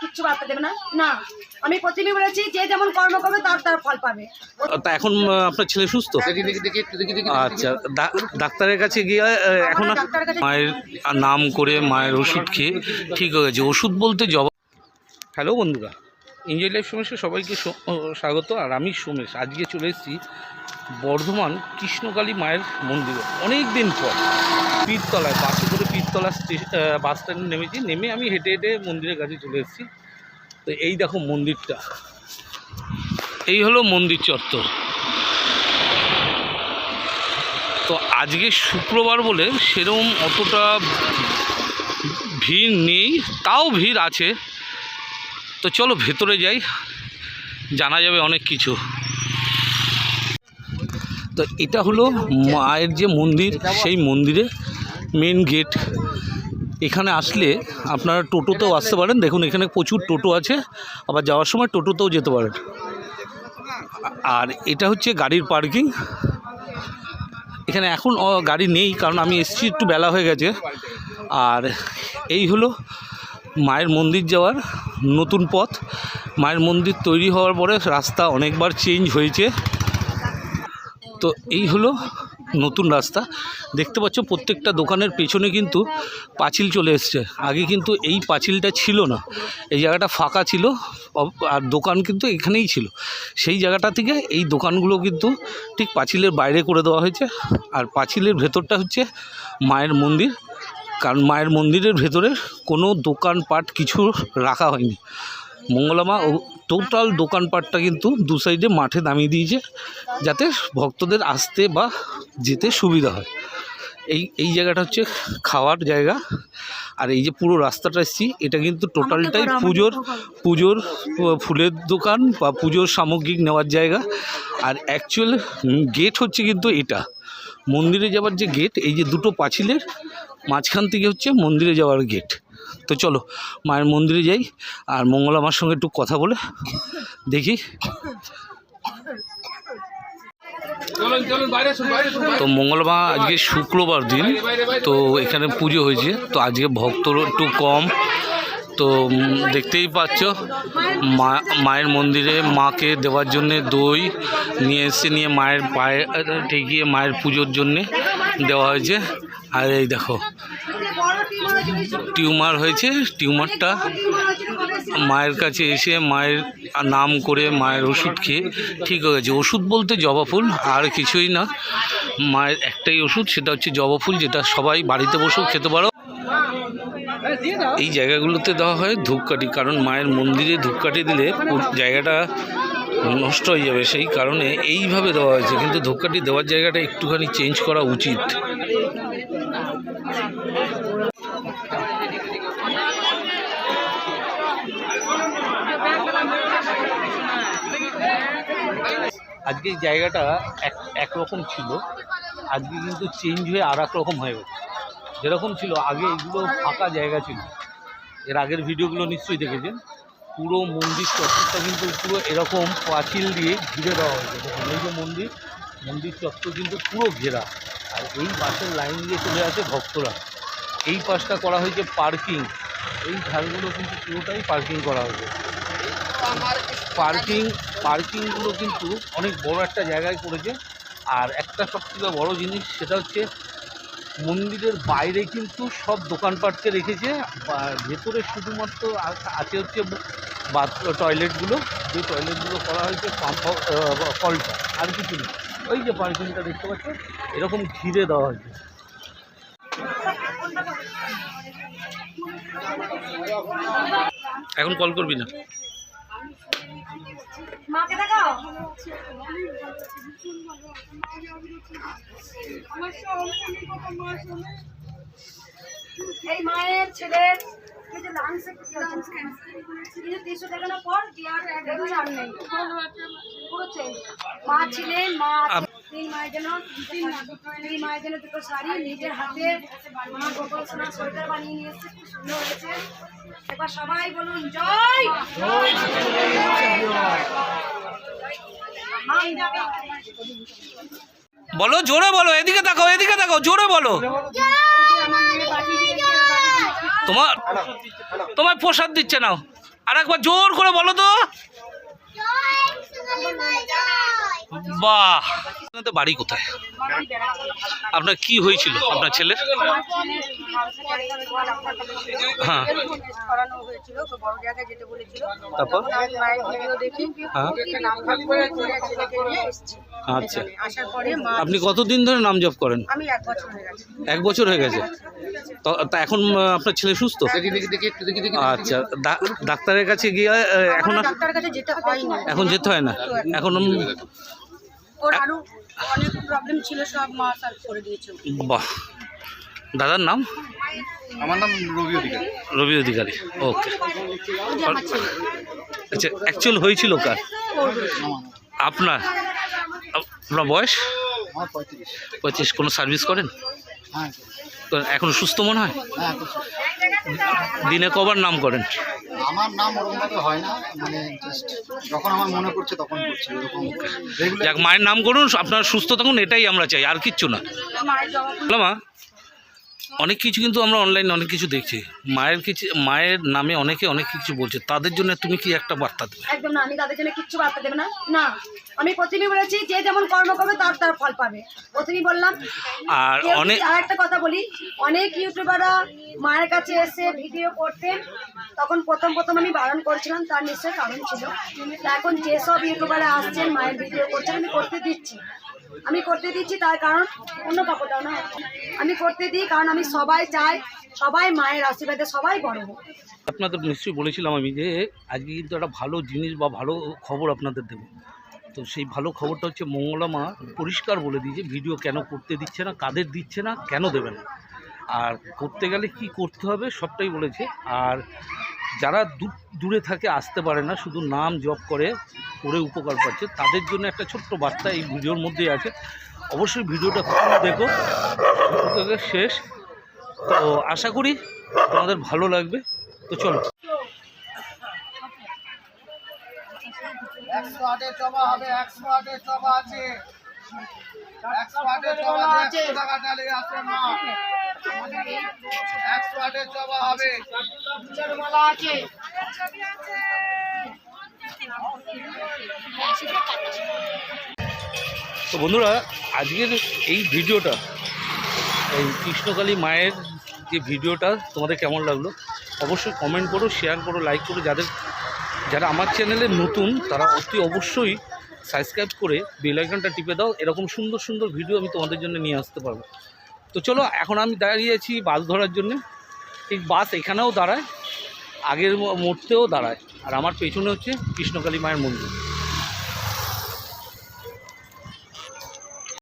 কিচ্ছু বার্তা দেবে না। না, আমি প্রথমেই বলেছি যে যেমন কর্ম করবে তার তার ফল পাবে। তা এখন আপনার ছেলে সুস্থ? আচ্ছা, ডাক্তারের কাছে গিয়ে এখন মায়ের নাম করে মায়ের ওষুধ খেয়ে ঠিক হয়ে গেছে। ওষুধ বলতে হ্যালো বন্ধুরা, এনজয় লাইফ সমস্যা সবাইকে স্বাগত। আর আমি সোমেশ। আজকে চলে এসেছি বর্ধমান কৃষ্ণকালী মায়ের মন্দিরে। অনেক দিন পর পীরতলায় বাসে করে পীরতলা বাস স্ট্যান্ডে নেমেছি। নেমে আমি হেঁটে হেঁটে মন্দিরের কাছে চলে এসেছি। তো এই দেখো মন্দিরটা, এই হলো মন্দির চত্বর। তো আজকে শুক্রবার বলে সেরকম অতটা ভিড় নেই, তাও ভিড় আছে। তো চলো ভেতরে যাই, জানা যাবে অনেক কিছু। তো এটা হলো মায়ের যে মন্দির, সেই মন্দিরে মেন গেট। এখানে আসলে আপনারা টোটোতেও আসতে পারেন। দেখুন এখানে প্রচুর টোটো আছে, আবার যাওয়ার সময় টোটোতেও যেতে পারেন। আর এটা হচ্ছে গাড়ির পার্কিং। এখানে এখন গাড়ি নেই, কারণ আমি এসেছি একটু বেলা হয়ে গেছে। আর এই হলো মায়ের মন্দির যাওয়ার নতুন পথ। মায়ের মন্দির তৈরি হওয়ার পরে রাস্তা অনেকবার চেঞ্জ হয়েছে। তো এই হলো নতুন রাস্তা। দেখতে পাচ্ছ প্রত্যেকটা দোকানের পেছনে কিন্তু পাঁচিল চলে এসছে। আগে কিন্তু এই পাঁচিলটা ছিল না, এই জায়গাটা ফাঁকা ছিল। আর দোকান কিন্তু এখানেই ছিল। সেই জায়গাটা থেকে এই দোকানগুলো কিন্তু ঠিক পাঁচিলের বাইরে করে দেওয়া হয়েছে। আর পাঁচিলের ভেতরটা হচ্ছে মায়ের মন্দির, কারণ মায়ের মন্দিরের ভেতরে কোনো দোকানপাট কিছু রাখা হয়নি। মঙ্গলামা টোটাল দোকানপাটটা কিন্তু দু সাইডে মাঠে নামিয়ে দিয়েছে, যাতে ভক্তদের আসতে বা যেতে সুবিধা হয়। এই জায়গাটা হচ্ছে খাওয়ার জায়গা। আর এই যে পুরো রাস্তাটা এসেছি, এটা কিন্তু টোটালটাই পুজোর ফুলের দোকান বা পুজোর সামগ্রিক নেওয়ার জায়গা। আর অ্যাকচুয়াল গেট হচ্ছে কিন্তু এটা মন্দিরে যাওয়ার যে গেট। এই যে দুটো পাঁচিলের মাঝখান থেকে হচ্ছে মন্দিরে যাওয়ার গেট। তো চলো মায়ের মন্দিরে যাই, আর মঙ্গলামার সঙ্গে একটু কথা বলে দেখি। তো মঙ্গলমা আজকে শুক্রবার দিন, তো এখানে পুজো হয়েছে। তো আজকে ভক্তর একটু কম। তো দেখতেই পাচ্ছ মায়ের মন্দিরে মাকে দেওয়ার জন্যে দই নিয়ে এসে নিয়ে মায়ের পায়ে ঠেকিয়ে মায়ের পুজোর জন্যে দেওয়া হয়েছে। আর এই দেখো টিউমার হয়েছে, টিউমারটা মায়ের কাছে এসে মায়ের নাম করে মায়ের ওষুধ খেয়ে ঠিক হয়ে গেছে। ওষুধ বলতে জবা ফুল, আর কিছুই না। মায়ের একটাই ওষুধ, সেটা হচ্ছে জবা ফুল, যেটা সবাই বাড়িতে বসেও খেতে পারো। এই জায়গাগুলোতে দেওয়া হয় ধূপকাঠি, কারণ মায়ের মন্দিরে ধূপকাঠি দিলে জায়গাটা নষ্ট হয়ে যাবে, সেই কারণে এইভাবে দেওয়া হয়েছে। কিন্তু ধূপকাঠি দেওয়ার জায়গাটা একটুখানি চেঞ্জ করা উচিত। আজকে এই জায়গাটা একরকম ছিল, আজকে কিন্তু চেঞ্জ হয়ে আর এক রকম হয়ে গেছে। যেরকম ছিল আগে, এগুলো ফাঁকা জায়গা ছিল। এর আগের ভিডিওগুলো নিশ্চয়ই দেখেছেন। পুরো মন্দির চত্বরটা কিন্তু পুরো এরকম পাঁচিল দিয়ে ঘিরে দেওয়া হয়েছে। দেখুন এই যে মন্দির চত্বর কিন্তু পুরো ঘেরা। আর এই পাশের লাইন দিয়ে চলে আসে ভক্তরা। এই পাশটা করা হয়েছে পার্কিং। এই ধারগুলো কিন্তু পুরোটাই পার্কিং করা হয়েছে। পার্কিংগুলো কিন্তু অনেক বড় একটা জায়গায় করেছে। আর একটা সবথেকে বড় জিনিস, সেটা হচ্ছে মন্দিরের বাইরে কিন্তু সব দোকানপাটকে রেখেছে। ভেতরে শুধুমাত্র আছে হচ্ছে টয়লেটগুলো, যে টয়লেটগুলো করা হয়েছে কলটা, আর কিছু নেই। ওই যে পার্কিংটা দেখতে পাচ্ছ, এরকম ঘিরে দেওয়া হয়েছে। এখন কল করবি না? মাকে দেখাও। এই মায়ের ছেলের তিনশো দেখানোর পর আর নেই, পুরো চেঞ্জ। মা ছিলেন, মা তিন মায়ের জন্য দুটো শাড়ি নিজের হাতে মা গোপাল সোনার সোয়েটার বানিয়ে নিয়ে এসেছে, খুব সুন্দর হয়েছে। এবার সবাই বলুন জয়। বলো জোরে বলো, এদিকে তাকাও জোরে বলো। তোমার প্রসাদ দিচ্ছে নাও। আর একবার জোর করে বলো তো। বাহ, আপনাদের বাড়ি কোথায়? আপনার কি হয়েছিল আপনার ছেলের? হ্যাঁ, করানো হয়েছিল তো বড় জায়গায় যেতে বলেছিল। তারপর আমি মায়ের ভিডিও দেখি হ্যাঁ, নাম ভাগ করে ছেলেকে নিয়ে এসেছি। আচ্ছা। আসার পরে মা, আপনি কতদিন ধরে নাম জপ করেন? আমি 1 বছর হয়ে গেছে। 1 বছর হয়ে গেছে। তা এখন আপনার ছেলে সুস্থ? আচ্ছা, ডাক্তারের কাছে গিয়ে এখন ডাক্তারের কাছে যেতে হয় না, এখন যেতে হয় না? এখন ওর আরো অনেক প্রবলেম ছিল, সব মা সলভ করে দিয়েছে। বাহ। দাদার নাম? আমার নাম রবি অধিকারী। রবি অধিকারী। ওকে। আমার ছেলে আচ্ছা, অ্যাকচুয়াল হয়েছিল কার? আপনার? আপনার বয়স? আমার 35। 25। কোনো সার্ভিস করেন? হ্যাঁ তো এখন সুস্থ মনে হয়? হ্যাঁ, দিনে কবার নাম করেন? আমার নাম ওরকমভাবে হয় না, মানে জাস্ট যখন আমার মনে করছে তখন করছি, এরকম রেগুলার। যাক, মায়ের নাম করুন, আপনার সুস্থ থাকুন, এটাই আমরা চাই, আর কিচ্ছু না। মায়ের জবাব বলো মা, অনেক কিছু কিন্তু আমরা অনলাইনে অনেক কিছু দেখছি, মায়ের নামে অনেকে অনেক কিছু বলছে, তাদের জন্য তুমি কি একটা বার্তা দেবে? একদম না, আমি তাদের জন্য কিচ্ছু বার্তা দেবে না। না, আমি প্রথমেই বলেছি যে যেমন কর্ম করবে তার তার ফল পাবে, প্রথমেই বললাম। আর অনেক আর একটা কথা বলি, অনেক ইউটিউবাররা মায়ের কাছে এসে ভিডিও করতেন, তখন প্রথম আমি বারণ করেছিলাম, তার নিশ্চয়ই কারণ ছিল। তা এখন যেসব ইউটিউবাররা আসছেন মায়ের ভিডিও করছেন, আমি করতে দিচ্ছি তার কারণ অন্য কাপড়টাও না, আমি করতে দিই কারণ আমি সবাই চাই সবাই মায়ের আশীর্বাদে সবাই বড় হোক। আপনাদের নিশ্চয়ই বলেছিলাম আমি যে আজকে কিন্তু একটা ভালো জিনিস বা ভালো খবর আপনাদের দেবো। তো সেই ভালো খবরটা হচ্ছে মঙ্গলা মা পরিষ্কার বলে দিয়েছে ভিডিও কেন করতে দিচ্ছে না, কাদের দিচ্ছে না, কেন দেবে না, আর করতে গেলে কি করতে হবে সবটাই বলেছে। আর যারা দূরে থাকে, আসতে পারে না, শুধু নাম জপ করে উপকার পাচ্ছে, তাদের জন্য একটা ছোট্ট বার্তা এই ভিডিওর মধ্যেই আছে। অবশ্যই ভিডিওটা খুব দেখো, শুরু থেকে শেষ। তো আশা করি তোমাদের ভালো লাগবে। তো চলো। 108 জমা হবে, 108 জমা আছে, 108 জমা আছে, 100 টাকা ডালে আছে মা, 108 জমা হবে, মালা আছে। তো বন্ধুরা, আজকের এই ভিডিওটা, এই কৃষ্ণকালী মায়ের যে ভিডিওটা তোমাদের কেমন লাগলো অবশ্যই কমেন্ট করো, শেয়ার করো, লাইক করো। যারা আমার চ্যানেলে নতুন তারা অবশ্যই সাবস্ক্রাইব করে বেল আইকনটা টিপে দাও, এরকম সুন্দর সুন্দর ভিডিও আমি তোমাদের জন্য নিয়ে আসতে পারবো। তো চলো, এখন আমি দাঁড়িয়ে আছি বাস ধরার জন্য। ঠিক বাস এখানেও দাঁড়ায়, আগের মুহূর্তেও দাঁড়ায়, আর আমার পেছনে হচ্ছে কৃষ্ণকালী মায়ের মন্দির।